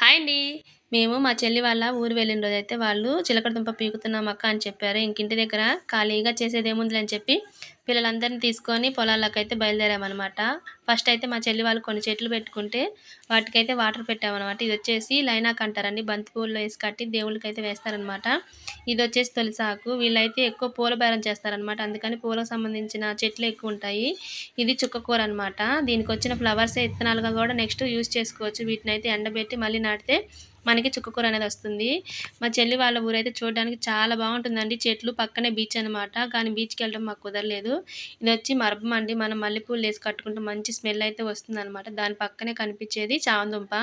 Hi అండి. మేము మా చెల్లి వాళ్ళ ఊరు వెళ్ళిన రోజైతే వాళ్ళు చిలకడ దుంప పీకుతున్నాం అక్క అని చెప్పారు. ఇంటి దగ్గర ఖాళీగా చేసేదేముందిలే అని చెప్పి పిల్లలందరిని తీసుకొని పొలాల్లోకైతే బయలుదేరామనమాట. ఫస్ట్ అయితే మా చెల్లి వాళ్ళు కొన్ని చెట్లు పెట్టుకుంటే వాటికైతే వాటర్ పెట్టామనమాట. ఇదొచ్చేసి లైనాక్ అంటారండి. బంతి పువ్వుల్లో ఏసి కట్టి దేవుళ్ళకైతే వేస్తారనమాట. ఇదొచ్చేసి తులసాకు. వీళ్ళైతే ఎక్కువ పూల బేరం చేస్తారనమాట. అందుకని పూలకు సంబంధించిన చెట్లే ఎక్కువుంటాయి. ఇది చుక్కకూర అనమాట. దీనికొచ్చిన ఫ్లవర్సే ఇత్తనాలుగా గూడా నెక్స్ట్ యూజ్ చేసుకోవచ్చు. వీటినైతే ఎండబెట్టి మళ్ళీ నాటితే మనకి చుక్కకూర అనేది వస్తుంది. మా చెల్లి వాళ్ళ ఊరైతే చూడడానికి చాలా బాగుంటుందండి. చెట్లు పక్కనే బీచ్ అనమాట. కానీ బీచ్‌కి వెళ్ళడం మాకు కుదరలేదు. ఇదొచ్చి మరబం అండి. మనం మల్లెపూలేసి కట్టుకుంటే మంచి స్మెల్ అయితే వస్తుందనమాట. దాని పక్కనే కనిపించేది చామదుంప.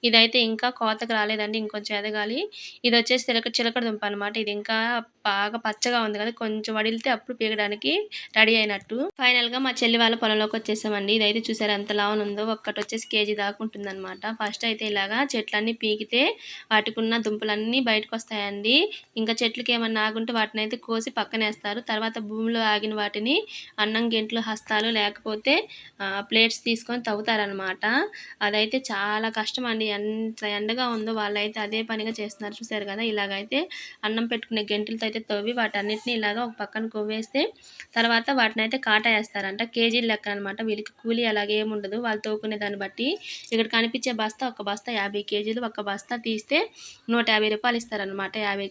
ఇదైతే ఇంకా కోతకు రాలేదండి. ఇంకొంచెం ఎదగాలి. ఇదొచ్చేసి చిలకడ దుంప అనమాట. ఇది ఇంకా బాగా పచ్చగా ఉంది కదా! కొంచెం వడిలితే అప్పుడు పీకడానికి రెడీ అయినట్టు. ఫైనల్‌గా మా చెల్లి వాళ్ళ పొలంలోకొచ్చేసామండి. ఇదైతే చూసారా ఎంత లావునుందో. ఒక్కటొచ్చేసి కేజీ దాకా ఉంటుందనమాట. ఫస్ట్ అయితే ఇలాగా చెట్లన్నీ పీకితే వాటికున్న దుంపలన్నీ బయటకొస్తాయండి. ఇంకా చెట్లకేమన్నా ఆగుంటే వాటినైతే కోసి పక్కనేస్తారు. తర్వాత భూమిలో ఆగిన వాటిని అన్నం గెంట్లు, హస్తాలు లేకపోతే ప్లేట్స్ తీసుకొని తవ్వుతారనమాట. అదైతే చాలా కష్టమండి. ఎంత ఎండగా ఉందో వాళ్ళైతే అదే పనిగా చేస్తున్నారు. చూసారు కదా! ఇలాగైతే అన్నం పెట్టుకునే గెంటులతో అయితే తవ్వి వాటన్నిటిని ఇలాగ ఒక పక్కన కొవ్వేస్తే తర్వాత వాటినైతే కాటా ఏస్తారంట. కేజీల లెక్కననమాట. వీళ్ళకి కూలీ అలాగేముండదు. వాళ్ళు తవ్వుకునే దాన్ని బట్టి. ఇక్కడ కనిపించే బస్తా ఒక బస్తా 50 కేజీలు. ఒక బస్తా తీస్తే రూ. 150 ఇస్తారనమాట. 50